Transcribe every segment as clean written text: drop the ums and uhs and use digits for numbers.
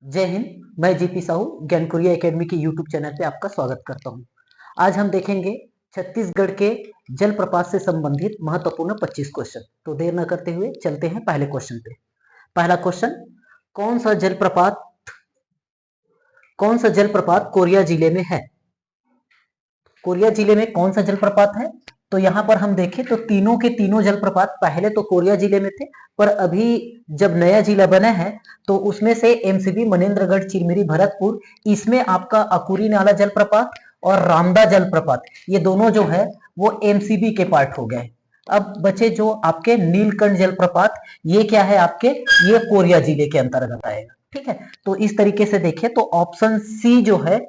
जय हिंद। मैं GP Sahu ज्ञानकुरिया academy के यूट्यूब चैनल पे आपका स्वागत करता हूं। आज हम देखेंगे छत्तीसगढ़ के जलप्रपात से संबंधित महत्वपूर्ण 25 क्वेश्चन। तो देर न करते हुए चलते हैं पहले क्वेश्चन पे। पहला क्वेश्चन, कौन सा जलप्रपात कोरिया जिले में है? कोरिया जिले में कौन सा जलप्रपात है? तो यहाँ पर हम देखें तो तीनों के तीनों जलप्रपात पहले तो कोरिया जिले में थे, पर अभी जब नया जिला बना है तो उसमें से एमसीबी मनेन्द्रगढ़ चिरमिरी भरतपुर, इसमें आपका अकुरी नाला जलप्रपात और रामदा जलप्रपात, ये दोनों जो है वो एमसीबी के पार्ट हो गए। अब बचे जो आपके नीलकंठ जलप्रपात, ये क्या है आपके, ये कोरिया जिले के अंतर्गत आएगा। ठीक है, तो इस तरीके से देखें तो ऑप्शन सी जो है,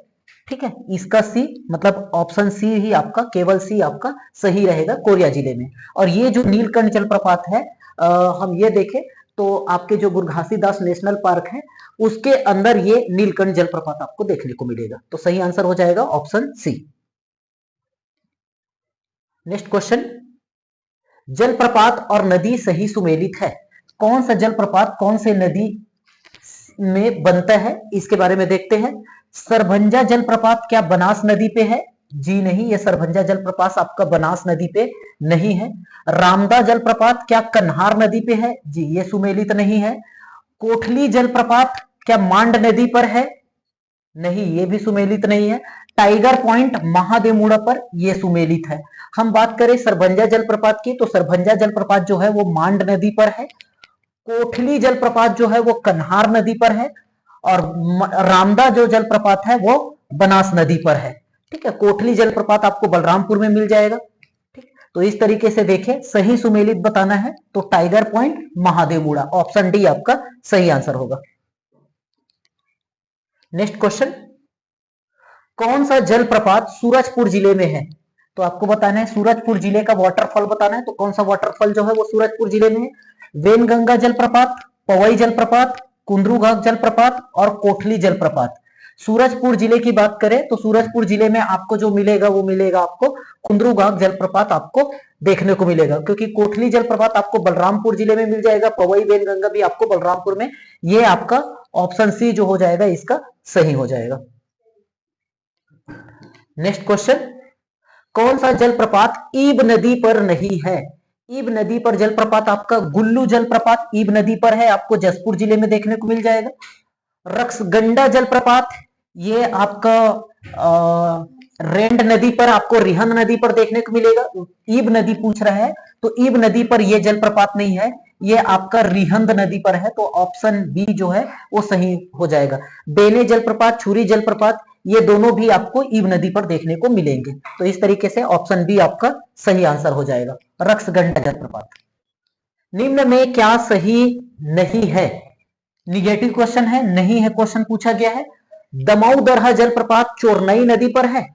ठीक है, इसका सी मतलब ऑप्शन सी ही आपका, केवल सी आपका सही रहेगा कोरिया जिले में। और ये जो नीलकंठ जलप्रपात है, हम ये देखें तो आपके जो गुरघासीदास नेशनल पार्क है उसके अंदर ये नीलकंठ जलप्रपात आपको देखने को मिलेगा। तो सही आंसर हो जाएगा ऑप्शन सी। नेक्स्ट क्वेश्चन, जलप्रपात और नदी सही सुमेलित है। कौन सा जलप्रपात कौन से नदी में बनता है, इसके बारे में देखते हैं। सरभंजा जलप्रपात क्या बनास नदी पे है? जी नहीं, यह सरभंजा जलप्रपात आपका बनास नदी पे नहीं है। रामदा जलप्रपात क्या कन्हार नदी पे है? जी ये सुमेलित नहीं है। कोठली जलप्रपात क्या मांड नदी पर है? नहीं, ये भी सुमेलित नहीं है। टाइगर पॉइंट महादेवमुड़ा पर यह सुमेलित है। हम बात करें सरभंजा जलप्रपात की, तो सरभंजा जलप्रपात जो है वो मांड नदी पर है। कोठली जलप्रपात जो है वो कन्हार नदी पर है और रामदा जो जलप्रपात है वो बनास नदी पर है। ठीक है, कोठली जलप्रपात आपको बलरामपुर में मिल जाएगा। ठीक, तो इस तरीके से देखें, सही सुमेलित बताना है तो टाइगर पॉइंट महादेवमुड़ा, ऑप्शन डी आपका सही आंसर होगा। नेक्स्ट क्वेश्चन, कौन सा जलप्रपात सूरजपुर जिले में है? तो आपको बताना है सूरजपुर जिले का वाटरफॉल बताना है, तो कौन सा वाटरफॉल जो है वो सूरजपुर जिले में है। वेनगंगा जलप्रपात, पवई जलप्रपात, कुंद्रुघाट जलप्रपात और कोठली जलप्रपात। सूरजपुर जिले की बात करें तो सूरजपुर जिले में आपको जो मिलेगा वो मिलेगा आपको कुंद्रुघाट जलप्रपात आपको देखने को मिलेगा, क्योंकि कोठली जलप्रपात आपको बलरामपुर जिले में मिल जाएगा, पवई वेनगंगा भी आपको बलरामपुर में। ये आपका ऑप्शन सी जो हो जाएगा इसका सही हो जाएगा। नेक्स्ट क्वेश्चन, कौन सा जलप्रपात ईब नदी पर नहीं है? ईब नदी पर जलप्रपात आपका गुल्लू जलप्रपात ईब नदी पर है, आपको जसपुर जिले में देखने को मिल जाएगा। रक्सगंडा जलप्रपात ये आपका रेंड नदी पर, आपको रिहन नदी पर देखने को मिलेगा। ईब नदी पूछ रहा है तो ईब नदी पर यह जलप्रपात नहीं है, ये आपका रिहंद नदी पर है। तो ऑप्शन बी जो है वो सही हो जाएगा। बेने जलप्रपात, छुरी जलप्रपात, ये दोनों भी आपको ईब नदी पर देखने को मिलेंगे। तो इस तरीके से ऑप्शन बी आपका सही आंसर हो जाएगा, रक्सगंडा जलप्रपात। निम्न में क्या सही नहीं है? निगेटिव क्वेश्चन है, नहीं है क्वेश्चन पूछा गया है। दमाऊ दरहा जलप्रपात चोरनई नदी पर है?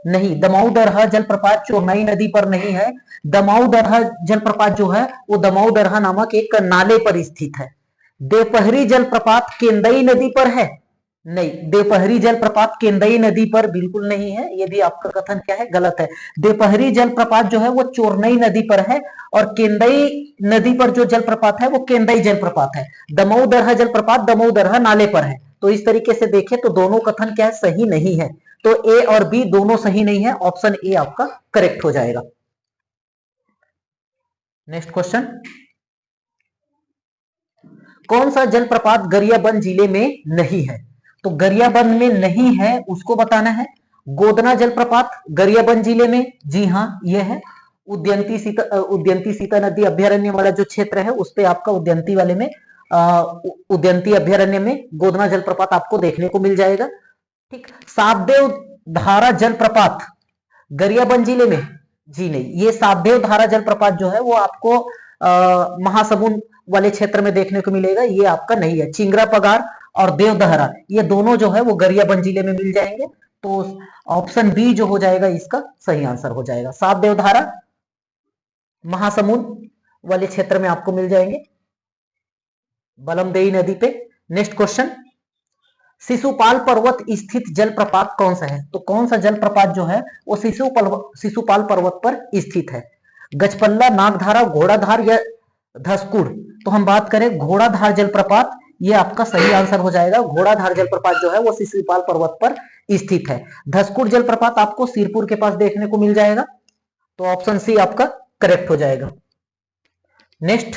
नहीं, दमाऊ दरहा जलप्रपात चोरनई नदी पर नहीं है। दमाऊ दरहा जलप्रपात जो है वो दमाऊ दरहा नामक एक नाले पर स्थित है। देवपहरी जलप्रपात केंदई नदी पर है? नहीं, देवपहरी जलप्रपात केंदई नदी पर बिल्कुल नहीं है, ये भी आपका कथन क्या है, गलत है। देवपहरी जलप्रपात जो है वो चोरनई नदी पर है और केंदई नदी पर जो जलप्रपात है वो केंदई जलप्रपात है। दमऊ दरहा जलप्रपात दमऊ दरहा नाले पर है। तो इस तरीके से देखें तो दोनों कथन क्या है, सही नहीं है। तो ए और बी दोनों सही नहीं है, ऑप्शन ए आपका करेक्ट हो जाएगा। नेक्स्ट क्वेश्चन, कौन सा जलप्रपात गरियाबंद जिले में नहीं है? तो गरियाबंद में नहीं है उसको बताना है। गोदना जलप्रपात गरियाबंद जिले में, जी हाँ यह है। उद्यंती सीता नदी अभ्यारण्य वाला जो क्षेत्र है उस पे आपका उद्यंती वाले में उद्यंती अभ्यारण्य में गोदना जलप्रपात आपको देखने को मिल जाएगा। ठीक, सातदेव धारा जलप्रपात गरियाबंद जिले में, जी नहीं, ये सातदेव धारा जलप्रपात जो है वो आपको महासमुंद वाले क्षेत्र में देखने को मिलेगा, ये आपका नहीं है। चिंगरा पगार और देवदहरा ये दोनों जो है वो गरियाबंद जिले में मिल जाएंगे। तो ऑप्शन बी जो हो जाएगा इसका सही आंसर हो जाएगा। सात देवधारा महासमुंद वाले क्षेत्र में आपको मिल जाएंगे, बलमदेई नदी पे। नेक्स्ट क्वेश्चन, शिशुपाल पर्वत स्थित जलप्रपात कौन सा है? तो कौन सा जलप्रपात जो है वो शिशुपाल पर्वत पर स्थित है? गजपल्ला, नागधारा, घोड़ाधार या धसकुड़? तो हम बात करें घोड़ाधार जलप्रपात, ये आपका सही आंसर हो जाएगा। घोड़ाधार जलप्रपात जो है वो सिसरीपाल पर्वत पर स्थित है। धसकुर जलप्रपात आपको सिरपुर के पास देखने को मिल जाएगा, तो ऑप्शन सी आपका करेक्ट हो जाएगा। नेक्स्ट,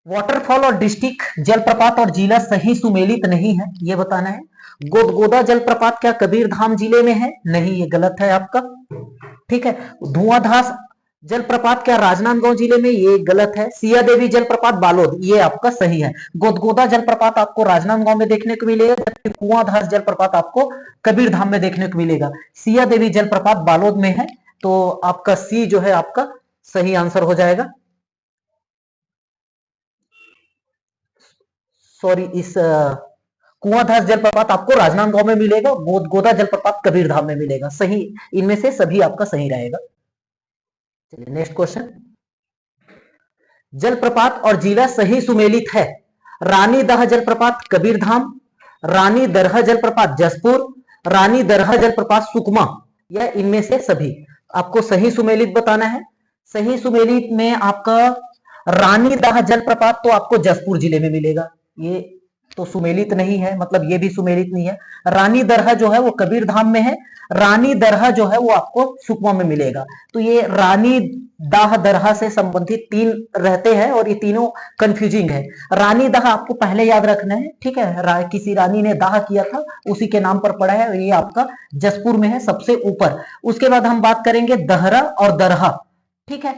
वाटरफॉल और डिस्ट्रिक्ट जलप्रपात और जिला सही सुमेलित नहीं है, ये बताना है। गोदगोदा जलप्रपात क्या कबीरधाम जिले में है? नहीं, ये गलत है आपका। ठीक है। धुआंधार जलप्रपात क्या राजनांदगांव जिले में? ये गलत है। सिया देवी जलप्रपात बालोद, ये आपका सही है। गोदगोदा जलप्रपात आपको राजनांदगांव में देखने को मिलेगा, जबकि कुआंधार जलप्रपात आपको कबीरधाम में देखने को मिलेगा। सिया देवी जलप्रपात बालोद में है, तो आपका सी जो है आपका सही आंसर हो जाएगा। सॉरी, इस कुआंधार जलप्रपात आपको राजनांदगांव में मिलेगा, गोदगोदा जलप्रपात कबीरधाम में मिलेगा। सही, इनमें से सभी आपका सही रहेगा। चलिए नेक्स्ट क्वेश्चन, जलप्रपात और जिला सही सुमेलित है। रानी दह जलप्रपात कबीरधाम, रानी दरह जलप्रपात जसपुर, रानी दरह जलप्रपात सुकमा, या इनमें से सभी आपको सही सुमेलित बताना है। सही सुमेलित में आपका रानी दह जलप्रपात तो आपको जसपुर जिले में मिलेगा, ये तो सुमेलित नहीं है, मतलब ये भी सुमेलित नहीं है। रानी दरहा जो है वो कबीरधाम में है, रानी दरहा जो है वो आपको सुकमा में मिलेगा। तो ये रानी दाह दरहा से संबंधित तीन रहते हैं और ये तीनों कंफ्यूजिंग है। रानी दाह आपको पहले याद रखना है, ठीक है, किसी रानी ने दाह किया था, उसी के नाम पर पड़ा है, और ये आपका जसपुर में है सबसे ऊपर। उसके बाद हम बात करेंगे दहरा और दरहा, ठीक है।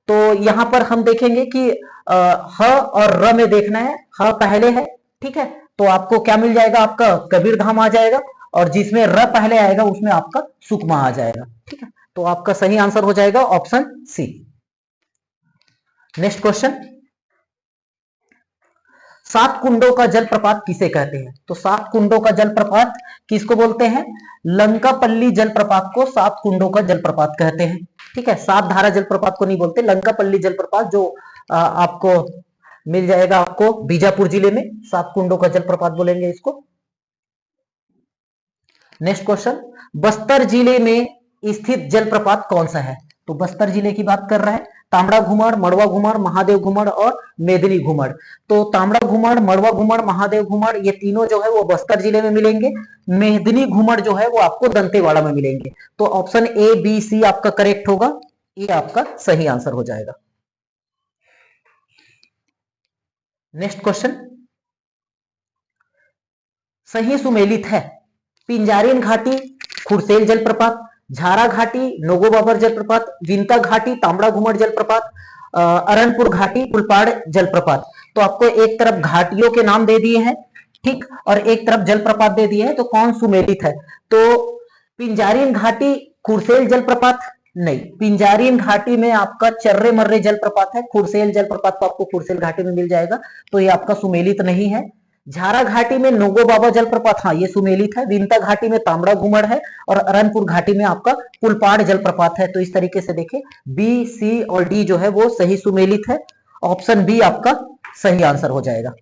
तो यहां पर हम देखेंगे कि ह और र में देखना है, ह पहले है, ठीक है, तो आपको क्या मिल जाएगा, आपका कबीरधाम आ जाएगा, और जिसमें र पहले आएगा उसमें आपका सुकमा आ जाएगा, ठीक है। तो आपका सही आंसर हो जाएगा ऑप्शन सी। नेक्स्ट क्वेश्चन, सात कुंडों का जलप्रपात किसे कहते हैं? तो सात कुंडों का जलप्रपात किसको बोलते हैं? लंकापल्ली जलप्रपात को सात कुंडों का जलप्रपात कहते हैं, ठीक है। सात धारा जलप्रपात को नहीं बोलते, लंकापल्ली जलप्रपात जो आपको मिल जाएगा आपको बीजापुर जिले में, सात कुंडों का जलप्रपात बोलेंगे इसको। नेक्स्ट क्वेश्चन, बस्तर जिले में स्थित जलप्रपात कौन सा है? तो बस्तर जिले की बात कर रहा है। तांबड़ा घुमड़, मड़वा घुमड़, महादेव घुमड़ और मेदिनी घुमड़। तो तांबड़ा घुमड़, मड़वा घुमड़, महादेव घुमड़, ये तीनों जो है वो बस्तर जिले में मिलेंगे। मेदिनी घुमड़ जो है वो आपको दंतेवाड़ा में मिलेंगे। तो ऑप्शन ए बी सी आपका करेक्ट होगा, ये आपका सही आंसर हो जाएगा। नेक्स्ट क्वेश्चन, सही सुमेलित है। पिंजारिन घाटी, खुरसेल जलप्रपात, झारा घाटी, नोगोबाबर जलप्रपात, विंता घाटी, तांबड़ा घुमड़ जलप्रपात, अरनपुर घाटी, पुलपाड़ जलप्रपात। तो आपको एक तरफ घाटियों के नाम दे दिए हैं, ठीक, और एक तरफ जलप्रपात दे दिए हैं, तो कौन सुमेलित है? तो पिंजारिन घाटी, खुरसेल जलप्रपात, नहीं, पिंजारिन घाटी में आपका चर्रे मर्रे जलप्रपात है, खुरसेल जलप्रपात तो आपको खुरसेल घाटी में मिल जाएगा, तो ये आपका सुमेलित नहीं है। झारा घाटी में नोगो बाबा जलप्रपात, हाँ ये सुमेलित है। विंता घाटी में तांबड़ा घुमड़ है, और अरनपुर घाटी में आपका पुलपाड़ जलप्रपात है। तो इस तरीके से देखें, बी सी और डी जो है वो सही सुमेलित है, ऑप्शन बी आपका सही आंसर हो जाएगा।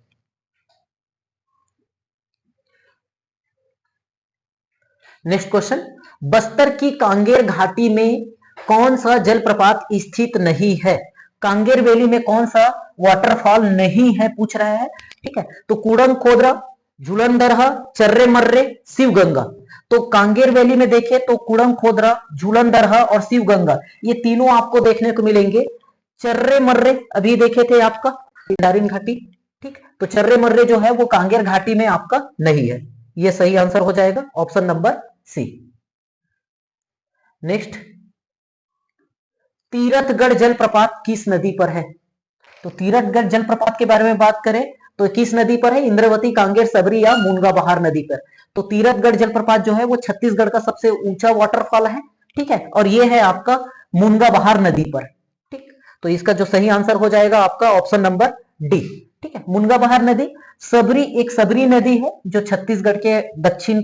नेक्स्ट क्वेश्चन, बस्तर की कांगेर घाटी में कौन सा जलप्रपात स्थित नहीं है? कांगेर वैली में कौन सा वाटरफॉल नहीं है पूछ रहा है, ठीक है। तो कुड़म खोदरा, झूलनदरहा, चर्रे मर्रे, शिवगंगा। तो कांगेर वैली में देखें तो कुड़म खोदरा, झूलनदरहा और शिवगंगा, ये तीनों आपको देखने को मिलेंगे। चर्रे मर्रे अभी देखे थे आपका पिंडारिन घाटी, ठीक, तो चर्रे मर्रे जो है वो कांगेर घाटी में आपका नहीं है, ये सही आंसर हो जाएगा, option number C. Next, Tirathgarh जलप्रपात किस नदी पर है? तो तीरथगढ़ जलप्रपात के बारे में बात करें तो किस नदी पर है? इंद्रवती, कांगेर, सबरी या मूंगा बहार नदी पर। तो तीरथगढ़ जलप्रपात जो है वो छत्तीसगढ़ का सबसे ऊंचा वाटरफॉल है, ठीक है, और ये है आपका मूंगा बहार नदी पर, ठीक। तो इसका जो सही आंसर हो जाएगा आपका ऑप्शन नंबर डी, ठीक है। मूंगा बहार नदी, सबरी एक सबरी नदी है जो छत्तीसगढ़ के दक्षिण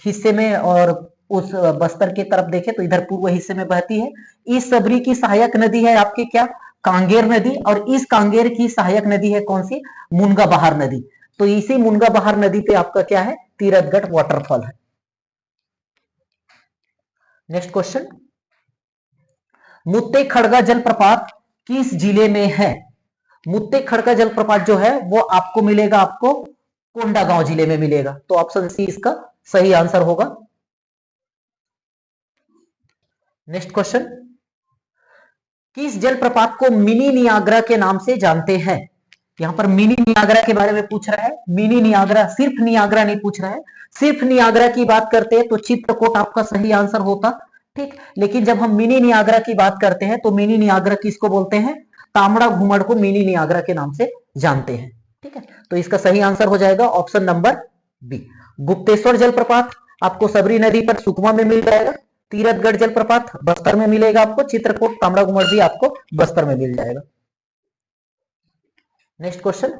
हिस्से में और उस बस्तर की तरफ देखे तो इधर पूर्व हिस्से में बहती है। इस सबरी की सहायक नदी है आपकी क्या? कांगेर नदी, और इस कांगेर की सहायक नदी है कौन सी? मुनगा बहार नदी। तो इसी मुनगा बहार नदी पे आपका क्या है? तीरथगढ़ वाटरफॉल है। नेक्स्ट क्वेश्चन, मुत्ते खड़गा जलप्रपात किस जिले में है? मुत्ते खड़का जलप्रपात जो है वो आपको मिलेगा, आपको कोंडागांव जिले में मिलेगा। तो ऑप्शन सी इसका सही आंसर होगा। नेक्स्ट क्वेश्चन, किस जलप्रपात को मिनी नियाग्रा के नाम से जानते हैं? यहां पर मिनी नियाग्रा के बारे में पूछ रहा है। मिनी नियाग्रा, सिर्फ नियाग्रा नहीं पूछ रहा है। सिर्फ नियाग्रा की बात करते हैं तो चित्रकूट आपका सही आंसर होता, ठीक। लेकिन जब हम मिनी नियाग्रा की बात करते हैं तो मिनी नियाग्रा किसको बोलते हैं? तामड़ा घुमड़ को मिनी नियाग्रा के नाम से जानते हैं, ठीक है। तो इसका सही आंसर हो जाएगा ऑप्शन नंबर बी। गुप्तेश्वर जलप्रपात आपको सबरी नदी पर सुकमा में मिल जाएगा। तीरथगढ़ जलप्रपात बस्तर में मिलेगा आपको। चित्रकूट तामड़ा घुमड़ भी आपको बस्तर में मिल जाएगा। नेक्स्ट क्वेश्चन,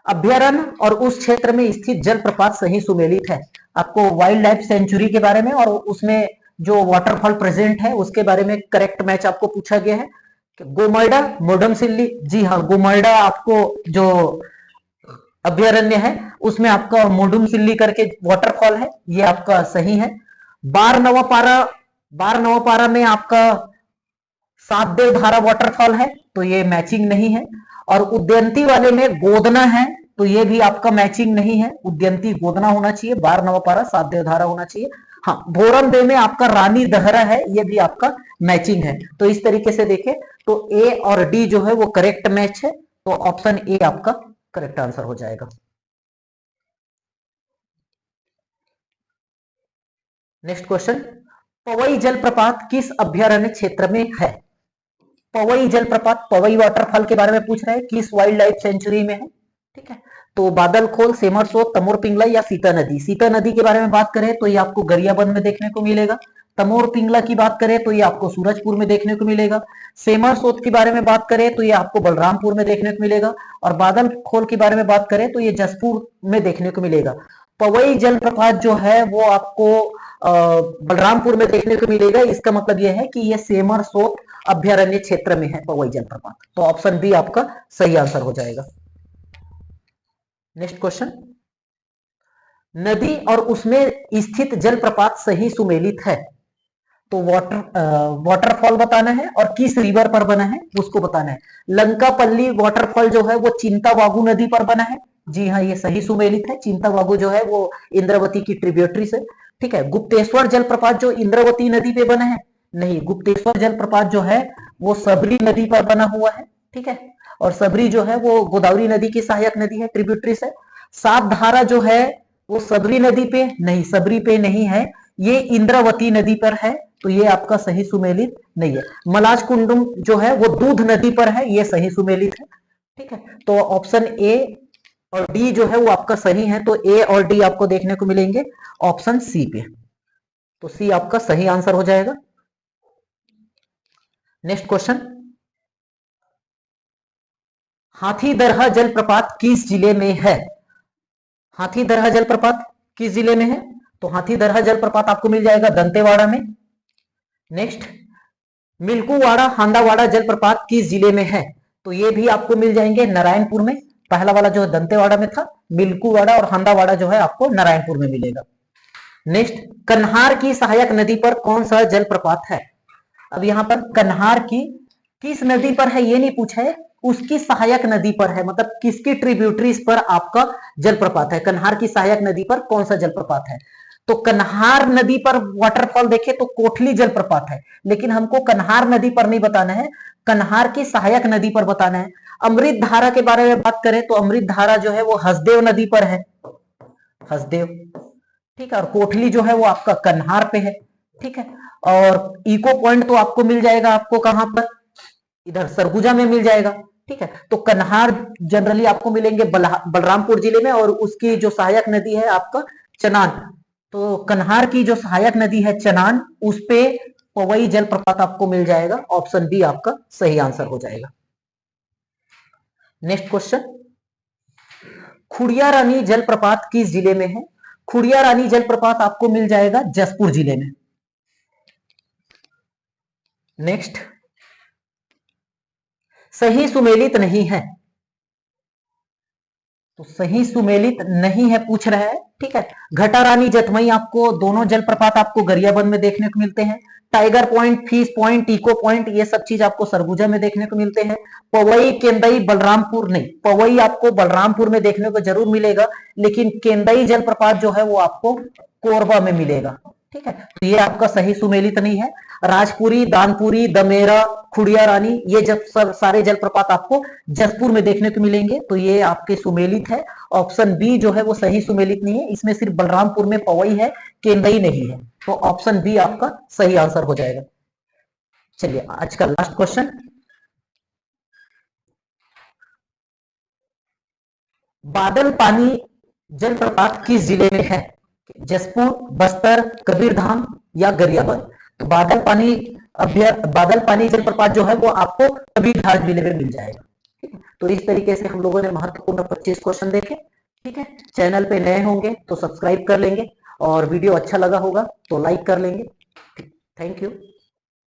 अभ्यारण्य और उस क्षेत्र में स्थित जलप्रपात सही सुमेलित है। आपको वाइल्ड लाइफ सेंचुरी के बारे में और उसमें जो वाटरफॉल प्रेजेंट है उसके बारे में करेक्ट मैच आपको पूछा गया है। गोमर्डा, मोडमसिल्ली, जी हाँ, गोमर्डा आपको जो अभ्यारण्य है उसमें आपका मोडुमसिल्ली करके वाटरफॉल है, ये आपका सही है। बार नवापारा में आपका सातदेव धारा वाटरफॉल है, तो ये मैचिंग नहीं है। और उद्यंती वाले में गोदना है, तो ये भी आपका मैचिंग नहीं है। उद्यंती गोदना होना चाहिए, बार नवापारा सातदेव धारा होना चाहिए। हाँ, भोरम बे में आपका रानी दहरा है, ये भी आपका मैचिंग है। तो इस तरीके से देखें तो ए और डी जो है वो करेक्ट मैच है, तो ऑप्शन ए आपका करेक्ट आंसर हो जाएगा। नेक्स्ट क्वेश्चन, पवई जलप्रपात किस अभ्यारण्य क्षेत्र में है? पवई जलप्रपात, पवई वाटरफॉल के बारे में पूछ रहे हैं, किस वाइल्ड लाइफ सेंचुरी में है, ठीक है। तो बादलखोल, सेमरसोत, तमोर पिंगला या सीता नदी। सीता नदी के बारे में बात करें तो ये आपको गरियाबंद में देखने को मिलेगा। तमोर पिंगला की बात करें तो ये आपको सूरजपुर में देखने को मिलेगा। सेमरसोत के बारे में बात करें तो ये आपको बलरामपुर में देखने को मिलेगा। और बादलखोल के बारे में बात करें तो ये जसपुर में देखने को मिलेगा। पवई जलप्रपात जो है वो आपको बलरामपुर में देखने को मिलेगा। इसका मतलब यह है कि यह सेमरसोत अभ्यारण्य क्षेत्र में है पवई जलप्रपात। तो ऑप्शन बी आपका सही आंसर हो जाएगा। नेक्स्ट क्वेश्चन, नदी और उसमें स्थित जलप्रपात सही सुमेलित है। तो वाटरफॉल बताना है और किस रिवर पर बना है उसको बताना है। लंकापल्ली वाटरफॉल जो है वो चिंतावागु नदी पर बना है। जी हाँ, ये सही सुमेलित है। चिंतावागु जो है वो इंद्रावती की ट्रिब्यूटरी से, ठीक है। गुप्तेश्वर जलप्रपात जो इंद्रावती नदी पे बना है, नहीं, गुप्तेश्वर जलप्रपात जो है वो सबरी नदी पर बना हुआ है, ठीक है। और सबरी जो है वो गोदावरी नदी की सहायक नदी है, ट्रिब्यूटरी से। सात धारा जो है वो सबरी नदी पे नहीं, सबरी पे नहीं है, ये इंद्रावती नदी पर है, तो ये आपका सही सुमेलित नहीं है। मलाज कुंडुम जो है वो दूध नदी पर है, ये सही सुमेलित है, ठीक है। तो ऑप्शन ए और डी जो है वो आपका सही है, तो ए और डी आपको देखने को मिलेंगे ऑप्शन सी पे। तो सी आपका सही आंसर हो जाएगा। नेक्स्ट क्वेश्चन, हाथीदरहा जलप्रपात किस जिले में है? हाथीदरहा जलप्रपात किस जिले में है? तो हाथीदरहा जलप्रपात आपको मिल जाएगा दंतेवाड़ा में। नेक्स्ट, मिल्कुवाड़ा हांदावाड़ा जलप्रपात किस जिले में है? तो ये भी आपको मिल जाएंगे नारायणपुर में। पहला वाला जो दंतेवाड़ा में था, मिल्कुवाड़ा और हांदावाड़ा जो है आपको नारायणपुर में मिलेगा। नेक्स्ट, कन्हार की सहायक नदी पर कौन सा जलप्रपात है? अब यहां पर कन्हार की किस नदी पर है ये नहीं पूछा है, उसकी सहायक नदी पर है, मतलब किसकी ट्रिब्यूटरीज पर आपका जलप्रपात है। कन्हार की सहायक नदी पर कौन सा जलप्रपात है? तो कन्हार नदी पर वाटरफॉल देखे तो कोठली जलप्रपात है, लेकिन हमको कन्हार नदी पर नहीं बताना है, कन्हार की सहायक नदी पर बताना है। अमृत धारा के बारे में बात करें तो अमृत धारा जो है वो हसदेव नदी पर है, हसदेव, ठीक है। और कोठली जो है वो आपका कन्हार पे है, ठीक है। और इको पॉइंट तो आपको मिल जाएगा, आपको कहां पर, इधर सरगुजा में मिल जाएगा, ठीक है। तो कन्हार जनरली आपको मिलेंगे बलरामपुर जिले में, और उसकी जो सहायक नदी है आपका चनान। तो कन्हार की जो सहायक नदी है चनान, उस पे पवई जलप्रपात आपको मिल जाएगा। ऑप्शन बी आपका सही आंसर हो जाएगा। नेक्स्ट क्वेश्चन, खुड़िया रानी जलप्रपात किस जिले में है? खुड़िया रानी जलप्रपात आपको मिल जाएगा जसपुर जिले में। नेक्स्ट, सही सुमेलित नहीं है, तो सही सुमेलित नहीं है पूछ रहा है, ठीक है। घटा रानी जतमई आपको दोनों जलप्रपात आपको गरियाबंद में देखने को मिलते हैं। Tiger point, fish point, echo point, ये सब चीज आपको सरगुजा में देखने को मिलते हैं। पवई, केंदई, बलरामपुर नहीं, पवई आपको बलरामपुर में देखने को जरूर मिलेगा, लेकिन केंदई जलप्रपात जो है वो आपको कोरबा में मिलेगा। ठीक है, तो ये आपका सही सुमेलित नहीं है। राजपुरी, दानपुरी, दमेरा, खुड़िया रानी, ये जब सारे जलप्रपात आपको जसपुर में देखने को मिलेंगे, तो ये आपके सुमेलित है। ऑप्शन बी जो है वो सही सुमेलित नहीं है, इसमें सिर्फ बलरामपुर में पवई है, केंदई नहीं है, तो ऑप्शन बी आपका सही आंसर हो जाएगा। चलिए आज का लास्ट क्वेश्चन, बादल पानी जलप्रपात किस जिले में है? जसपुर, बस्तर, कबीरधाम या गरियाबंद? तो बादल पानी जलप्रपात जो है वो आपको कबीरधाम जिले में मिल जाएगा। तो इस तरीके से हम लोगों ने महत्वपूर्ण 25 क्वेश्चन देखे। ठीक है, चैनल पे नए होंगे तो सब्सक्राइब कर लेंगे, और वीडियो अच्छा लगा होगा तो लाइक कर लेंगे। Thank you.